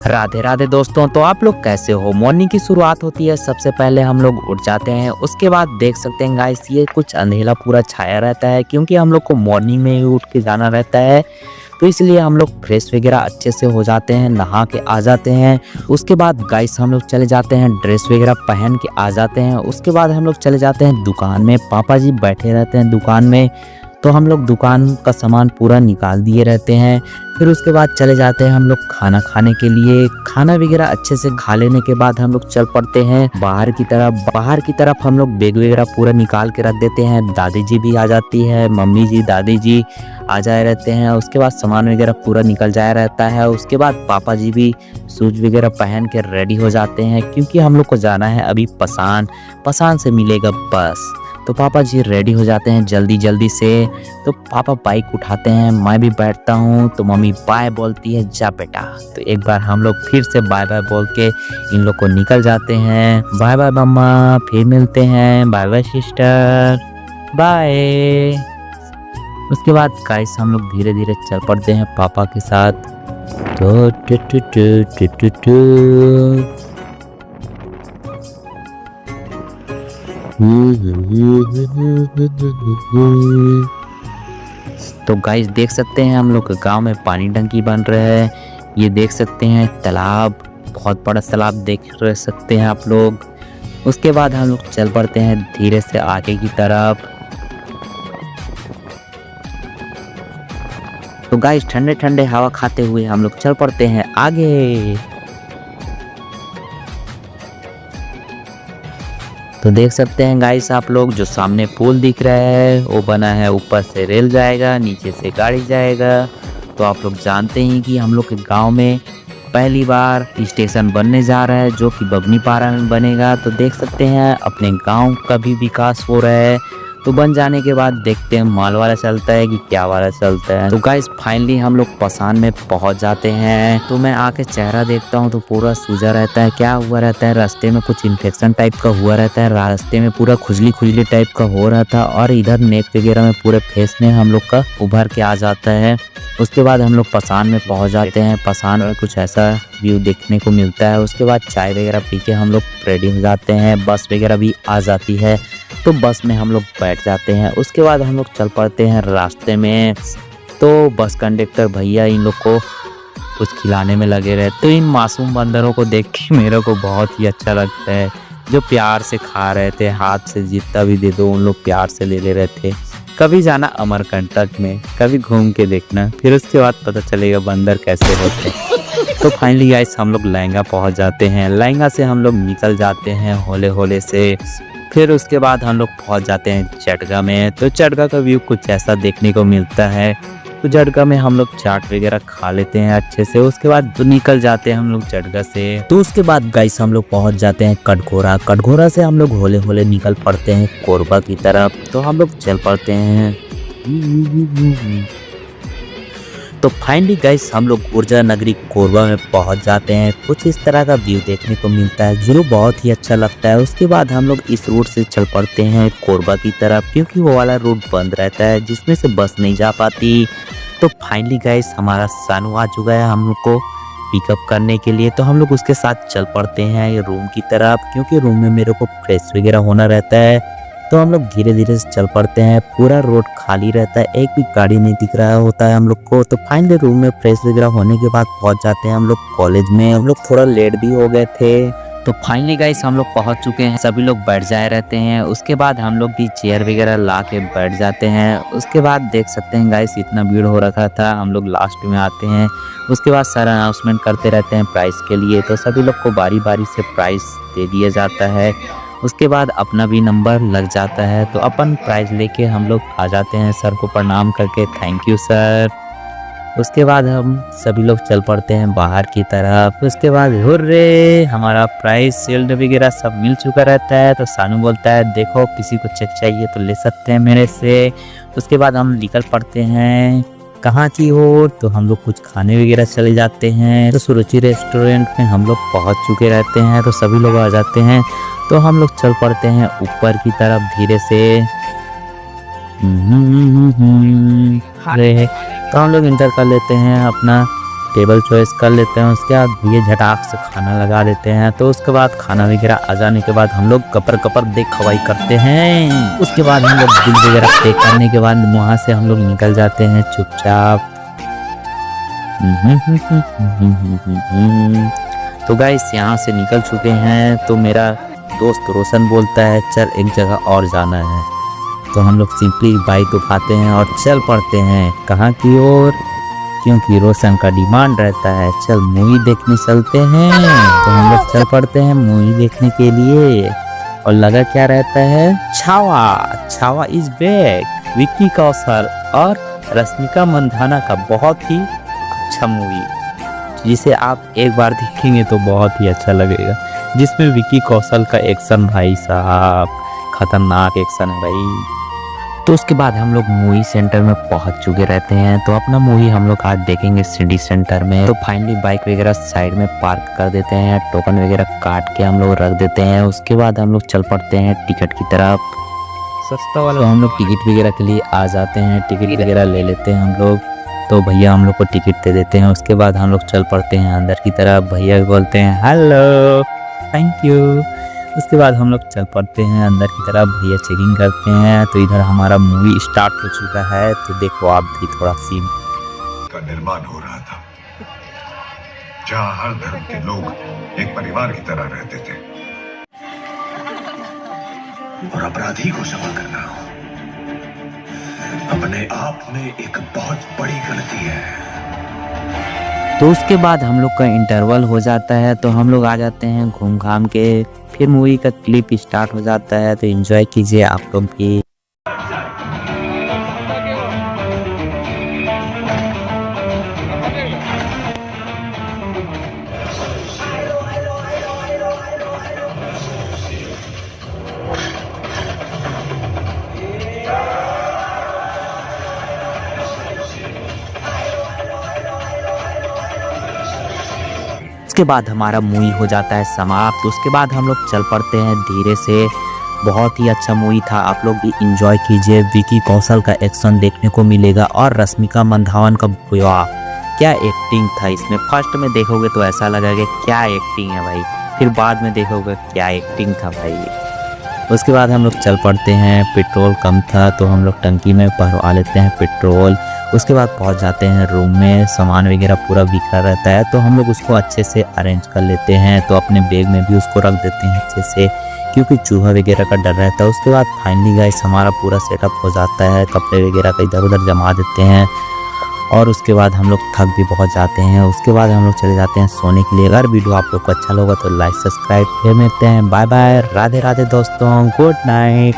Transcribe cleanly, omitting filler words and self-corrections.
राधे राधे दोस्तों। तो आप लोग कैसे हो। मॉर्निंग की शुरुआत होती है, सबसे पहले हम लोग उठ जाते हैं। उसके बाद देख सकते हैं गाइस, ये कुछ अंधेरा पूरा छाया रहता है क्योंकि हम लोग को मॉर्निंग में ही उठ के जाना रहता है। तो इसलिए हम लोग फ्रेश वगैरह अच्छे से हो जाते हैं, नहा के आ जाते हैं। उसके बाद गाइस हम लोग चले जाते हैं, ड्रेस वगैरह पहन के आ जाते हैं। उसके बाद हम लोग चले जाते हैं दुकान में। पापा जी बैठे रहते हैं दुकान में, तो हम लोग दुकान का सामान पूरा निकाल दिए रहते हैं। फिर उसके बाद चले जाते हैं हम लोग खाना खाने के लिए। खाना वगैरह अच्छे से खा लेने के बाद हम लोग चल पड़ते हैं बाहर की तरफ। बाहर की तरफ हम लोग बैग वगैरह पूरा निकाल के रख देते हैं। दादी जी भी आ जाती है, मम्मी जी दादी जी आ जाए रहते हैं। उसके बाद सामान वगैरह पूरा निकल जाया रहता है। उसके बाद पापा जी भी शूज वगैरह पहन के रेडी हो जाते हैं क्योंकि हम लोग को जाना है अभी पसान से मिलेगा बस। तो पापा जी रेडी हो जाते हैं जल्दी जल्दी से। तो पापा बाइक उठाते हैं, मैं भी बैठता हूँ। तो मम्मी बाय बोलती है, जा बेटा। तो एक बार हम लोग फिर से बाय बाय बोल के इन लोग को निकल जाते हैं। बाय बाय मम्मा, फिर मिलते हैं। Bye bye sister, bye. उसके बाद गाइस हम लोग धीरे धीरे चल पड़ते हैं पापा के साथ। तो तो गाइस देख सकते हैं हम लोग गांव में पानी टंकी बन रहा है। ये देख सकते हैं तालाब, बहुत बड़ा तालाब देख सकते हैं आप लोग। उसके बाद हम लोग चल पड़ते हैं धीरे से आगे की तरफ। तो गाइस ठंडे ठंडे हवा खाते हुए हम लोग चल पड़ते हैं आगे। तो देख सकते हैं गाइस आप लोग, जो सामने पुल दिख रहा है वो बना है, ऊपर से रेल जाएगा, नीचे से गाड़ी जाएगा। तो आप लोग जानते हैं कि हम लोग के गांव में पहली बार स्टेशन बनने जा रहा है जो कि बगनीपारा में बनेगा। तो देख सकते हैं अपने गांव का भी विकास हो रहा है। तो बन जाने के बाद देखते हैं माल वाला चलता है कि क्या वाला चलता है। तो गाइस फाइनली हम लोग पसान में पहुंच जाते हैं। तो मैं आके चेहरा देखता हूं तो पूरा सूजा रहता है। क्या हुआ रहता है, रास्ते में कुछ इन्फेक्शन टाइप का हुआ रहता है। रास्ते में पूरा खुजली टाइप का हो रहा था और इधर नेक वगैरह में पूरे फेस में हम लोग का उभर के आ जाता है। उसके बाद हम लोग पसान में पहुंच जाते हैं। पसान में कुछ ऐसा व्यू देखने को मिलता है। उसके बाद चाय वगैरह पी के हम लोग रेडी हो जाते हैं। बस वगैरह भी आ जाती है, तो बस में हम लोग बैठ जाते हैं। उसके बाद हम लोग चल पड़ते हैं रास्ते में। तो बस कंडक्टर भैया इन लोग को कुछ खिलाने में लगे रहे। तो इन मासूम बंदरों को देख के मेरे को बहुत ही अच्छा लगता है, जो प्यार से खा रहे थे। हाथ से जितना भी दे दो उन लोग प्यार से ले रहे थे। कभी जाना अमरकंटक में, कभी घूम के देखना, फिर उसके बाद पता चलेगा बंदर कैसे होते हैं। तो फाइनली गाइस हम लोग लहंगा पहुंच जाते हैं। लहंगा से हम लोग निकल जाते हैं होले होले से। फिर उसके बाद हम लोग पहुंच जाते हैं चटगा में। तो चटगा का व्यू कुछ ऐसा देखने को मिलता है। तो चटगा में हम लोग चाट वगैरह खा लेते हैं अच्छे से। उसके बाद तो निकल जाते हैं हम लोग चटगा से। तो उसके बाद गाइस हम लोग पहुंच जाते हैं कटघोरा। कटघोरा से हम लोग होले होले निकल पड़ते हैं कोरबा की तरफ। तो हम लोग चल पड़ते हैं। तो फाइनली गाइस हम लोग ऊर्जा नगरी कोरबा में पहुंच जाते हैं। कुछ इस तरह का व्यू देखने को मिलता है जो बहुत ही अच्छा लगता है। उसके बाद हम लोग इस रूट से चल पड़ते हैं कोरबा की तरफ क्योंकि वो वाला रूट बंद रहता है जिसमें से बस नहीं जा पाती। तो फाइनली गाइस हमारा सानू आ चुका है हम लोग को पिकअप करने के लिए। तो हम लोग उसके साथ चल पड़ते हैं ये रूम की तरफ क्योंकि रूम में मेरे को फ्रेश वगैरह होना रहता है। तो हम लोग धीरे धीरे से चल पड़ते हैं। पूरा रोड खाली रहता है, एक भी गाड़ी नहीं दिख रहा होता है हम लोग को। तो फाइनली रूम में फ्रेश वगैरह होने के बाद पहुंच जाते हैं हम लोग कॉलेज में। हम लोग थोड़ा लेट भी हो गए थे। तो फाइनली गाइस हम लोग पहुंच चुके हैं। सभी लोग बैठ जाए रहते हैं। उसके बाद हम लोग भी चेयर वगैरह ला के बैठ जाते हैं। उसके बाद देख सकते हैं गाइस इतना भीड़ हो रखा था। हम लोग लास्ट में आते हैं। उसके बाद सारा अनाउंसमेंट करते रहते हैं प्राइस के लिए। तो सभी लोग को बारी बारी से प्राइस दे दिया जाता है। उसके बाद अपना भी नंबर लग जाता है। तो अपन प्राइज लेके हम लोग आ जाते हैं सर को प्रणाम करके, थैंक यू सर। उसके बाद हम सभी लोग चल पड़ते हैं बाहर की तरफ। उसके बाद हुर्रे, हमारा प्राइज शील्ड वगैरह सब मिल चुका रहता है। तो सानू बोलता है देखो किसी को चेक चाहिए तो ले सकते हैं मेरे से। उसके बाद हम निकल पड़ते हैं। कहाँ की हो, तो हम लोग कुछ खाने वगैरह चले जाते हैं। तो सुरुचि रेस्टोरेंट में हम लोग पहुँच चुके रहते हैं। तो सभी लोग आ जाते हैं। तो हम लोग चल पड़ते हैं ऊपर की तरफ धीरे से। अरे तो हम लोग इंटर कर लेते हैं अपना टेबल चॉइस कर लेते हैं। उसके बाद ये झटाक से खाना लगा देते हैं। तो उसके बाद खाना वगैरह आ जाने के बाद हम लोग कपर कपर देख खवाई करते हैं। उसके बाद हम लोग बिल वगैरह पे करने के बाद वहाँ से हम लोग निकल जाते हैं चुपचाप। तो गाइस यहाँ से निकल चुके हैं। तो मेरा दोस्त रोशन बोलता है चल एक जगह और जाना है। तो हम लोग सिंपली बाइक उठाते हैं और चल पड़ते हैं। कहाँ की ओर? क्योंकि रोशन का डिमांड रहता है चल मूवी देखने चलते हैं। तो हम लोग चल पड़ते हैं मूवी देखने के लिए। और लगा क्या रहता है, छावा इज बैक, विक्की कौशल और रश्मिका मंदाना का बहुत ही अच्छा मूवी, जिसे आप एक बार देखेंगे तो बहुत ही अच्छा लगेगा। जिसमें विक्की कौशल का एक्शन भाई साहब खतरनाक एक्शन है भाई। तो उसके बाद हम लोग मूवी सेंटर में पहुंच चुके रहते हैं। तो अपना मूवी हम लोग आज देखेंगे सिटी सेंटर में। तो फाइनली बाइक वगैरह साइड में पार्क कर देते हैं, टोकन वगैरह काट के हम लोग रख देते हैं। उसके बाद हम लोग चल पड़ते हैं टिकट की तरफ। सस्ता वाला हम लोग टिकट वगैरह के लिए आ जाते हैं, टिकट वगैरह ले लेते हैं हम लोग। तो भैया हम लोग को टिकट दे देते हैं। उसके बाद हम लोग चल पड़ते हैं अंदर की तरफ। भैया बोलते हैं हेलो, थैंक यू। उसके बाद हम लोग चल पड़ते हैं अंदर की तरफ। भैया चेकिंग करते हैं। तो इधर हमारा मूवी स्टार्ट हो चुका है। तो देखो आप भी थोड़ा सीन का निर्माण हो रहा था, जहां हर धर्म के लोग एक परिवार की तरह रहते थे। और अपराधी को क्षमा करना अपने आप में एक बहुत बड़ी गलती है। तो उसके बाद हम लोग का इंटरवल हो जाता है। तो हम लोग आ जाते हैं घूम घाम के। फिर मूवी का क्लिप स्टार्ट हो जाता है। तो एंजॉय कीजिए आप लोग भी। उसके बाद हमारा मूवी हो जाता है समाप्त। उसके बाद हम लोग चल पड़ते हैं धीरे से। बहुत ही अच्छा मूवी था, आप लोग भी इंजॉय कीजिए। विकी कौशल का एक्शन देखने को मिलेगा और रश्मिका मंदाना का वाह क्या एक्टिंग था इसमें। फर्स्ट में देखोगे तो ऐसा लगेगा क्या एक्टिंग है भाई, फिर बाद में देखोगे क्या एक्टिंग था भाई। उसके बाद हम लोग चल पड़ते हैं। पेट्रोल कम था तो हम लोग टंकी में भरवा लेते हैं पेट्रोल। उसके बाद पहुंच जाते हैं रूम में। सामान वगैरह पूरा बिखरा रहता है तो हम लोग उसको अच्छे से अरेंज कर लेते हैं। तो अपने बैग में भी उसको रख देते हैं अच्छे से, क्योंकि चूहा वगैरह का डर रहता है। उसके बाद फाइनली गाइस हमारा पूरा सेटअप हो जाता है। कपड़े वगैरह का इधर उधर जमा देते हैं और उसके बाद हम लोग थक भी बहुत जाते हैं। उसके बाद हम लोग चले जाते हैं सोने के लिए। अगर वीडियो आप लोग को अच्छा लगा तो लाइक सब्सक्राइब। फिर मिलते हैं, बाय बाय, राधे राधे दोस्तों, गुड नाइट।